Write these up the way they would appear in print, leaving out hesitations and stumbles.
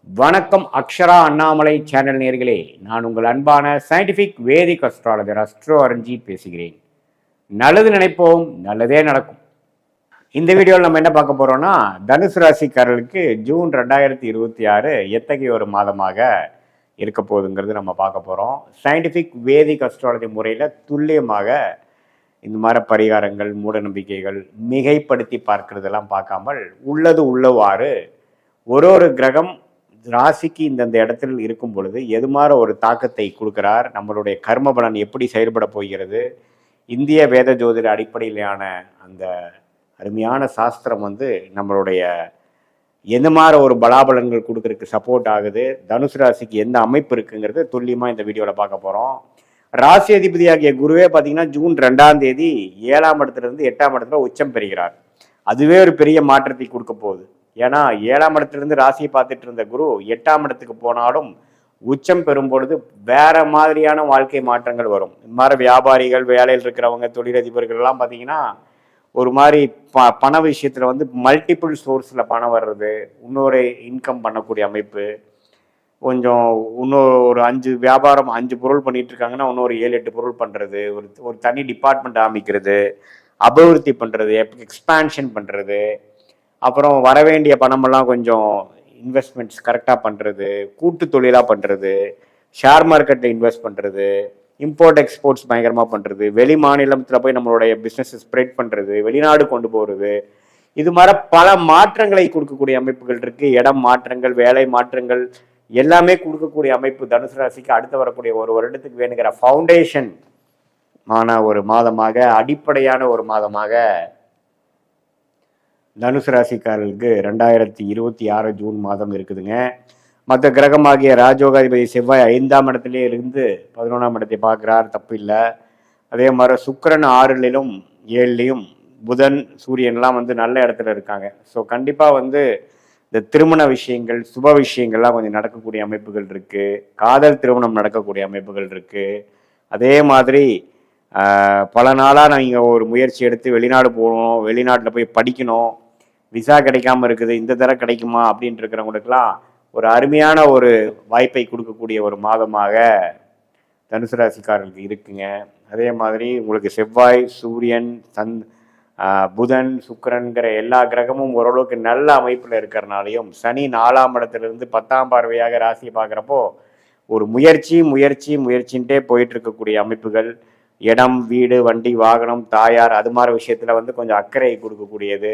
வணக்கம் அக்ஷரா அண்ணாமலை சேனல் நேர்களே, நான் உங்கள் அன்பான சயின்டிஃபிக் வேதிக் அஸ்ட்ராலஜர் அஸ்ட்ரோ அரஞ்சித் பேசுகிறேன். நல்லது நினைப்போம், நல்லதே நடக்கும். இந்த வீடியோவில் நம்ம என்ன பார்க்க போறோம்னா, தனுசு ராசிக்காரர்களுக்கு ஜூன் 2026 எத்தகைய ஒரு மாதமாக இருக்க போகுதுங்கிறது நம்ம பார்க்க போறோம். சயின்டிஃபிக் வேதிக் அஸ்ட்ராலஜி முறையில் துல்லியமாக இந்த மாதிரி பரிகாரங்கள், மூட நம்பிக்கைகள், மிகைப்படுத்தி பார்க்கறதெல்லாம் பார்க்காமல் உள்ளது உள்ளவாறு ஒரு கிரகம் ராசிக்கு இந்தந்த இடத்தில் இருக்கும் பொழுது எது மாதிரி ஒரு தாக்கத்தை கொடுக்கிறார், நம்மளுடைய கர்ம பலன் எப்படி செயல்பட போகிறது, இந்திய வேத ஜோதிட அடிப்படையிலான அந்த அருமையான சாஸ்திரம் நம்மளுடைய எந்த மாதிரி ஒரு பலாபலன்கள் கொடுக்கறதுக்கு சப்போர்ட் ஆகுது, தனுசு ராசிக்கு எந்த அமைப்பு இருக்குங்கிறது துல்லியமாக இந்த வீடியோவில் பார்க்க போகிறோம். ராசி அதிபதியாகிய குருவே பார்த்தீங்கன்னா ஜூன் 2ஆம் தேதி 7ஆம் இடத்துலேருந்து 8ஆம் இடத்துல உச்சம் பெறுகிறார். அதுவே ஒரு பெரிய மாற்றத்தை கொடுக்க போகுது. ஏன்னா 7ஆம் இடத்திலிருந்து ராசியை பார்த்துட்டு இருந்த குரு 8ஆம் இடத்துக்கு போனாலும் உச்சம் பெறும் பொழுது வேற மாதிரியான வாழ்க்கை மாற்றங்கள் வரும். இந்த மாதிரி வியாபாரிகள், வேலையில் இருக்கிறவங்க, தொழிலதிபர்கள் எல்லாம் பார்த்தீங்கன்னா ஒரு மாதிரி பண விஷயத்துல மல்டிபிள் சோர்ஸ்ல பணம் வர்றது, இன்னொரு இன்கம் பண்ணக்கூடிய அமைப்பு, கொஞ்சம் இன்னொரு 5 வியாபாரம் 5 பொருள் பண்ணிட்டு இருக்காங்கன்னா இன்னொரு 7-8 பொருள் பண்றது, ஒரு தனி டிபார்ட்மெண்ட் ஆரம்பிக்கிறது, அபிவிருத்தி பண்றது, எக்ஸ்பான்ஷன் பண்றது, அப்புறம் வர வேண்டிய பணமெல்லாம் கொஞ்சம் இன்வெஸ்ட்மெண்ட்ஸ் கரெக்டாக பண்ணுறது, கூட்டு தொழிலாக பண்ணுறது, ஷேர் மார்க்கெட்டில் இன்வெஸ்ட் பண்ணுறது, இம்போர்ட் எக்ஸ்போர்ட்ஸ் பயங்கரமாக பண்ணுறது, வெளி மாநிலத்தில் போய் நம்மளுடைய பிஸ்னஸை ஸ்ப்ரெட் பண்ணுறது, வெளிநாடு கொண்டு போகிறது, இது மாதிரி பல மாற்றங்களை கொடுக்கக்கூடிய அமைப்புகள் இருக்குது. இடம் மாற்றங்கள், வேலை மாற்றங்கள் எல்லாமே கொடுக்கக்கூடிய அமைப்பு தனுசு ராசிக்கு அடுத்து வரக்கூடிய ஒரு வருடத்துக்கு வேணுங்கிற ஃபவுண்டேஷன் ஆன ஒரு மாதமாக, அடிப்படையான ஒரு மாதமாக தனுசு ராசிக்காரர்களுக்கு 2026 ஜூன் மாதம் இருக்குதுங்க. மற்ற கிரகமாகிய ராஜோகாதிபதி செவ்வாய் 5ஆம் இடத்துலேயே இருந்து 11ஆம் இடத்தை பார்க்குறார், தப்பு இல்லை. அதே மாதிரி சுக்கிரன் 6லும் 7லையும், புதன் சூரியன்லாம் நல்ல இடத்துல இருக்காங்க. ஸோ கண்டிப்பாக இந்த திருமண விஷயங்கள், சுப விஷயங்கள்லாம் கொஞ்சம் நடக்கக்கூடிய அமைப்புகள் இருக்குது. காதல் திருமணம் நடக்கக்கூடிய அமைப்புகள் இருக்குது. அதே மாதிரி பல நாளாக நீங்கள் ஒரு முயற்சி எடுத்து வெளிநாடு போகணும், வெளிநாட்டில் போய் படிக்கணும், விசா கிடைக்காம இருக்குது, இந்த தடவை கிடைக்குமா அப்படின்ட்டு இருக்கிறவங்களுக்கெல்லாம் ஒரு அருமையான ஒரு வாய்ப்பை கொடுக்கக்கூடிய ஒரு மாதமாக தனுசு ராசிக்காரர்களுக்கு இருக்குங்க. அதே மாதிரி உங்களுக்கு செவ்வாய், சூரியன், புதன், சுக்கிரன்கிற எல்லா கிரகமும் ஓரளவுக்கு நல்ல அமைப்பில் இருக்கிறனாலையும், சனி 4ஆம் இடத்துலேருந்து 10ஆம் பார்வையாக ராசியை பார்க்குறப்போ ஒரு முயற்சின்ட்டே போயிட்டு இருக்கக்கூடிய அமைப்புகள், இடம், வீடு, வண்டி, வாகனம், தாயார், அது மாதிரி விஷயத்தில் கொஞ்சம் அக்கறை கொடுக்கக்கூடியது,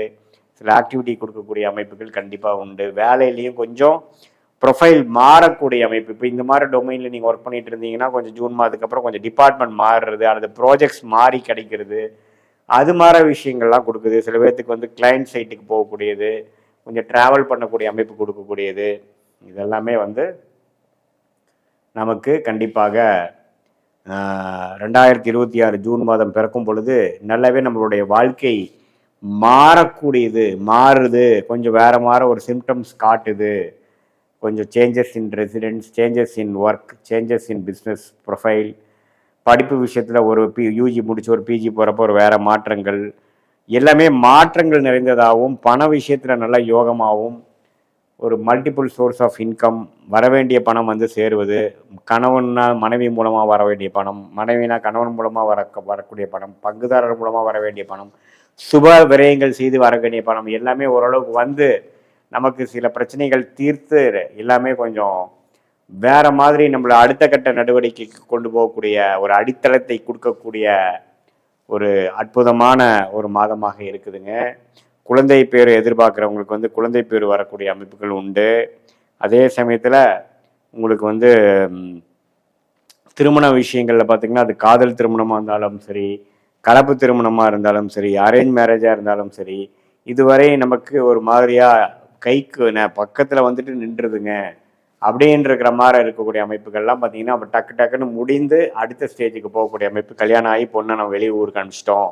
சில ஆக்டிவிட்டி கொடுக்கக்கூடிய அமைப்புகள் கண்டிப்பாக உண்டு. வேலையிலையும் கொஞ்சம் ப்ரொஃபைல் மாறக்கூடிய அமைப்பு. இப்போ இந்த மாதிரி டொமைனில் நீங்கள் ஒர்க் பண்ணிட்டு இருந்தீங்கன்னா கொஞ்சம் ஜூன் மாதத்துக்கு அப்புறம் கொஞ்சம் டிபார்ட்மெண்ட் மாறுறது, அல்லது ப்ராஜெக்ட்ஸ் மாறி கிடைக்கிறது, அது மாதிரி விஷயங்கள்லாம் கொடுக்குது. சில பேர்த்துக்கு கிளைண்ட் சைட்டுக்கு போகக்கூடியது, கொஞ்சம் ட்ராவல் பண்ணக்கூடிய அமைப்பு கொடுக்கக்கூடியது, இதெல்லாமே நமக்கு கண்டிப்பாக 2026 ஜூன் மாதம் பிறக்கும் பொழுது நல்லாவே நம்மளுடைய வாழ்க்கை மாறுது, கொஞ்சம் வேற மாதிரி ஒரு சிம்டம்ஸ் காட்டுது. கொஞ்சம் changes in residence, changes in work, changes in business profile, படிப்பு விஷயத்தில் ஒரு யூஜி முடிச்சு ஒரு பிஜி போகிறப்போ ஒரு வேற மாற்றங்கள், எல்லாமே மாற்றங்கள் நிறைந்ததாகவும், பண விஷயத்தில் நல்ல யோகமாகவும், ஒரு மல்டிபிள் சோர்ஸ் ஆஃப் இன்கம், வர வேண்டிய பணம் சேருவது, கணவன்னா மனைவி மூலமாக வர வேண்டிய பணம், மனைவினா கணவன் மூலமாக வரக்கூடிய பணம், பங்குதாரர் மூலமாக வர வேண்டிய பணம், சுப விரயங்கள் செய்து வர வேண்டிய பணம் எல்லாமே ஓரளவுக்கு நமக்கு சில பிரச்சனைகள் தீர்த்து எல்லாமே கொஞ்சம் வேற மாதிரி நம்மளை அடுத்த கட்ட நடவடிக்கைக்கு கொண்டு போகக்கூடிய ஒரு அடித்தளத்தை கொடுக்கக்கூடிய ஒரு அற்புதமான ஒரு மாதமாக இருக்குதுங்க. குழந்தை பேர் எதிர்பார்க்குறவங்களுக்கு குழந்தை பேர் வரக்கூடிய அமைப்புகள் உண்டு. அதே சமயத்தில் உங்களுக்கு திருமண விஷயங்களில் பார்த்தீங்கன்னா அது காதல் திருமணமாக இருந்தாலும் சரி, கலப்பு திருமணமாக இருந்தாலும் சரி, அரேஞ்ச் மேரேஜாக இருந்தாலும் சரி, இதுவரை நமக்கு ஒரு மாதிரியாக கைக்கு பக்கத்தில் நின்றுதுங்க அப்படின்ற மாதிரி இருக்கக்கூடிய அமைப்புகள்லாம் பார்த்தீங்கன்னா அப்போ டக்குன்னு முடிந்து அடுத்த ஸ்டேஜுக்கு போகக்கூடிய அமைப்பு. கல்யாணம் ஆகி பொண்ணை நம்ம வெளியூருக்கு அனுப்பிச்சிட்டோம்,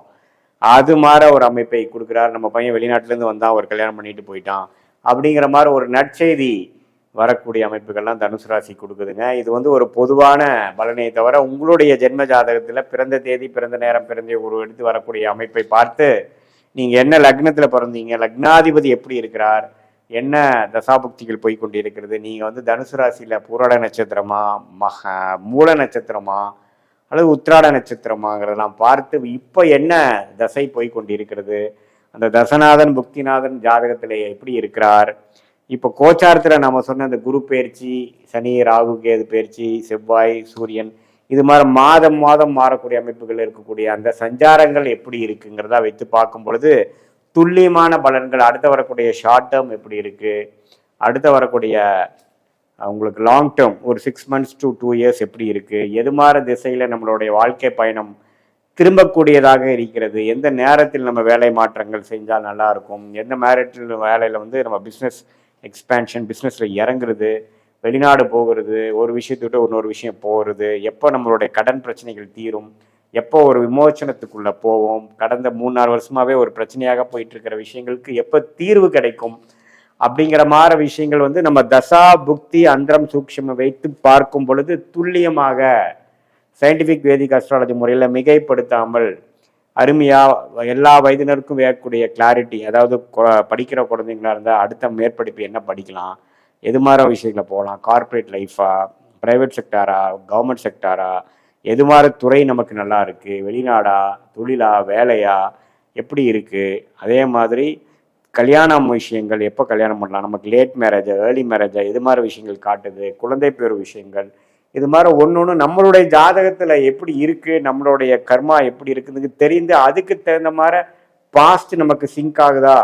அது மாதிரி ஒரு அமைப்பை கொடுக்குறாரு. நம்ம பையன் வெளிநாட்டிலேருந்து வந்தான், ஒரு கல்யாணம் பண்ணிட்டு போயிட்டான் அப்படிங்கிற மாதிரி ஒரு நற்செய்தி வரக்கூடிய அமைப்புகள்லாம் தனுசு ராசி கொடுக்குதுங்க. இது ஒரு பொதுவான பலனை தவிர உங்களுடைய ஜென்ம ஜாதகத்தில் பிறந்த தேதி, பிறந்த நேரம், பிறந்த ஒரு எடுத்து வரக்கூடிய அமைப்பை பார்த்து நீங்கள் என்ன லக்னத்தில் பிறந்தீங்க, லக்னாதிபதி எப்படி இருக்கிறார், என்ன தசாபுக்திகள் போய் கொண்டிருக்கிறது, நீங்கள் வந்து தனுசு ராசியில் பூராட நட்சத்திரமா, மூல நட்சத்திரமா அல்லது உத்திராட நட்சத்திரமாங்கிறதெல்லாம் பார்த்து இப்போ என்ன தசை போய் கொண்டிருக்கிறது, அந்த தசநாதன் புக்திநாதன் ஜாதகத்தில் எப்படி இருக்கிறார், இப்போ கோச்சாரத்தில் நம்ம சொன்ன அந்த குரு பயிற்சி, சனி ராகு கேது பயிற்சி, செவ்வாய் சூரியன், இது மாதிரி மாதம் மாதம் மாறக்கூடிய அமைப்புகள் இருக்கக்கூடிய அந்த சஞ்சாரங்கள் எப்படி இருக்குங்கிறதா வைத்து பார்க்கும் பொழுது துல்லியமான பலன்கள் அடுத்து வரக்கூடிய ஷார்ட் டேர்ம் எப்படி இருக்கு, அடுத்து வரக்கூடிய உங்களுக்கு லாங் டேர்ம் ஒரு 6 months to 2 years எப்படி இருக்கு, எது மாதிரி திசையில நம்மளுடைய வாழ்க்கை பயணம் திரும்பக்கூடியதாக இருக்கிறது, எந்த நேரத்தில் நம்ம வேலை மாற்றங்கள் செஞ்சால் நல்லா இருக்கும், எந்த நேரத்தில் வேலையில் வந்து நம்ம பிஸ்னஸ் எக்ஸ்பேன்ஷன் பிஸ்னஸில் இறங்குறது, வெளிநாடு போகிறது, ஒரு விஷயத்துக்கிட்ட இன்னொரு விஷயம் போகிறது, எப்போ நம்மளுடைய கடன் பிரச்சனைகள் தீரும், எப்போ ஒரு விமோச்சனத்துக்குள்ளே போவோம், கடந்த 3-4 வருஷமாகவே ஒரு பிரச்சனையாக போயிட்டு இருக்கிற விஷயங்களுக்கு எப்போ தீர்வு கிடைக்கும் அப்படிங்கிற மாதிரி விஷயங்கள் வந்து நம்ம தசா புக்தி அந்தரம் சூக்ஷ்மம் வைத்து பார்க்கும் பொழுது துல்லியமாக சயின்டிஃபிக் வேதிக் அஸ்ட்ராலஜி முறையில் மிகைப்படுத்தாமல் அருமையாக எல்லா வயதினருக்கும் வேகக்கூடிய கிளாரிட்டி, அதாவது படிக்கிற குழந்தைங்களா இருந்தால் அடுத்த மேற்படிப்பு என்ன படிக்கலாம், எது மாதிரி விஷயங்களை போகலாம், கார்ப்பரேட் லைஃபா, ப்ரைவேட் செக்டாரா, கவர்மெண்ட் செக்டாரா, எது மாதிரி துறை நமக்கு நல்லா இருக்குது, வெளிநாடா, தொழிலா, வேலையா, எப்படி இருக்குது, அதே மாதிரி கல்யாணம் விஷயங்கள் எப்போ கல்யாணம் பண்ணலாம், நமக்கு லேட் மேரேஜா ஏர்லி மேரேஜா, இது மாதிரி விஷயங்கள் காட்டுது, குழந்தை பேர் விஷயங்கள், இது மாதிரி ஒன்று நம்மளுடைய ஜாதகத்தில் எப்படி இருக்குது, நம்மளுடைய கர்மா எப்படி இருக்குதுன்னு தெரிந்து அதுக்கு தகுந்த மாதிரி பாஸ்ட் நமக்கு சிங்க் ஆகுதா,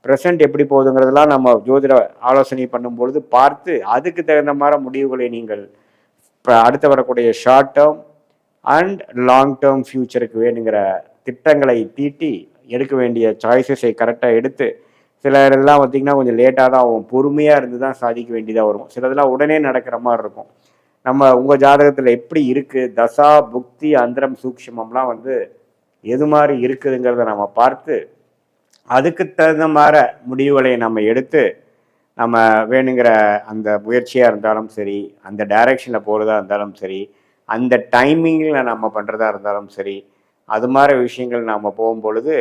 ப்ரெசண்ட் எப்படி போகுதுங்கிறதெல்லாம் நம்ம ஜோதிட ஆலோசனை பண்ணும்பொழுது பார்த்து அதுக்கு தகுந்த மாதிரி முடிவுகளை நீங்கள் இப்போ அடுத்து வரக்கூடிய short term and long term ஃபியூச்சருக்கு வேணுங்கிற திட்டங்களை தீட்டி எடுக்க வேண்டிய சாய்ஸஸை கரெக்டாக எடுத்து, சில இதெல்லாம் பார்த்திங்கன்னா கொஞ்சம் லேட்டாக தான் ஆகும், பொறுமையாக இருந்து தான் சாதிக்க வேண்டியதாக வரும், சிலதெல்லாம் உடனே நடக்கிற மாதிரி இருக்கும். நம்ம உங்கள் ஜாதகத்தில் எப்படி இருக்குது, தசா புக்தி அந்தரம் சூக்ஷ்மம்லாம் வந்து எது மாதிரி இருக்குதுங்கிறத நம்ம பார்த்து அதுக்கு தகுந்த மாதிரி முடிவுகளை நம்ம எடுத்து நம்ம வேணுங்கிற அந்த முயற்சியாக இருந்தாலும் சரி, அந்த டைரக்ஷனில் போகிறதா இருந்தாலும் சரி, அந்த டைமிங்கில் நம்ம பண்ணுறதா இருந்தாலும் சரி, அது மாதிரி விஷயங்கள் நாம் போகும்பொழுது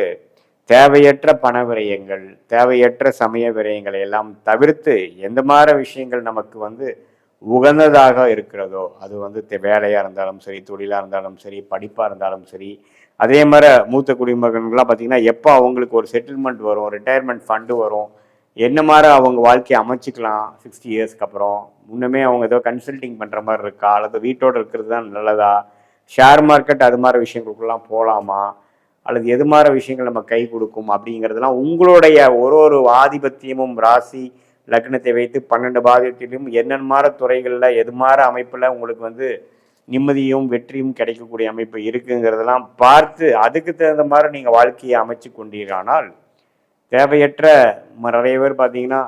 தேவையற்ற பண விரயங்கள், தேவையற்ற சமய விரயங்களை எல்லாம் தவிர்த்து எந்த மாதிரி விஷயங்கள் நமக்கு வந்து உகந்ததாக இருக்கிறதோ, அது வந்து வேலையாக இருந்தாலும் சரி, தொழிலாக இருந்தாலும் சரி, படிப்பாக இருந்தாலும் சரி, அதே மாதிரி மூத்த குடிமகன்கள்லாம் பார்த்திங்கன்னா எப்போ அவங்களுக்கு ஒரு செட்டில்மெண்ட் வரும், ரிட்டையர்மெண்ட் ஃபண்டு வரும், என்ன மாதிரி அவங்க வாழ்க்கையை அமைச்சிக்கலாம் 60 இயர்ஸ்க்கு அப்புறம், முன்னமே அவங்க ஏதோ கன்சல்டிங் பண்ணுற மாதிரி இருக்கா, அல்லது வீட்டோடு இருக்கிறது தான் நல்லதா, ஷேர் மார்க்கெட் அது மாதிரி விஷயங்களுக்கெல்லாம் போகலாமா, அல்லது எது மாதிரி விஷயங்கள் நம்ம கை கொடுக்கும் அப்படிங்கிறதுலாம் உங்களுடைய ஒரு ஆதிபத்தியமும் ராசி லக்னத்தை வைத்து 12 பாதியத்திலும் என்னென்ன மாதிரி துறைகளில் எது மாதிரி அமைப்பில் உங்களுக்கு வந்து நிம்மதியும் வெற்றியும் கிடைக்கக்கூடிய அமைப்பு இருக்குங்கிறதெல்லாம் பார்த்து அதுக்கு தகுந்த மாதிரி நீங்கள் வாழ்க்கையை அமைச்சு கொண்டீரானால் தேவையற்ற நிறைய பேர் பார்த்தீங்கன்னா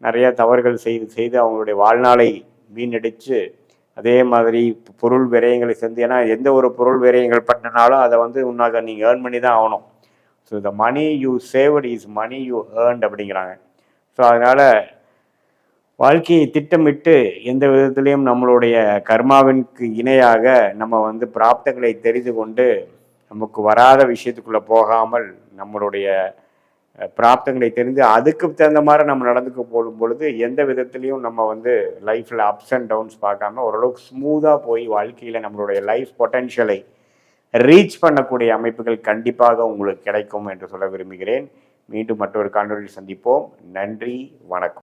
நிறைய தவறுகள் செய்து அவங்களுடைய வாழ்நாளை வீணடித்து அதே மாதிரி பொருள் விரயங்களை செஞ்சு, ஏன்னா எந்த ஒரு பொருள் விரயங்கள் பண்ணினாலும் அதை வந்து உன்னாக நீங்கள் ஏர்ன் பண்ணி தான் ஆகணும். So the money you saved is money you earned அப்படிங்கிறாங்க. ஸோ அதனால் வாழ்க்கையை திட்டமிட்டு எந்த விதத்துலேயும் நம்மளுடைய கர்மாவிற்கு இணையாக நம்ம வந்து பிராப்தங்களை தெரிந்து கொண்டு நமக்கு வராத விஷயத்துக்குள்ளே போகாமல் நம்மளுடைய பிராப்தங்களை தெரிந்து அதுக்கு தகுந்த மாதிரி நம்ம நடந்துக்க போடும் பொழுது எந்த விதத்துலேயும் நம்ம வந்து லைஃப்பில் அப்ஸ் அண்ட் டவுன்ஸ் பார்க்காம ஓரளவுக்கு ஸ்மூத்தாக போய் வாழ்க்கையில் நம்மளுடைய லைஃப் பொட்டென்ஷியலை ரீச் பண்ணக்கூடிய அமைப்புகள் கண்டிப்பாக உங்களுக்கு கிடைக்கும் என்று சொல்ல விரும்புகிறேன். மீண்டும் மற்றொரு காணொலியில் சந்திப்போம். நன்றி, வணக்கம்.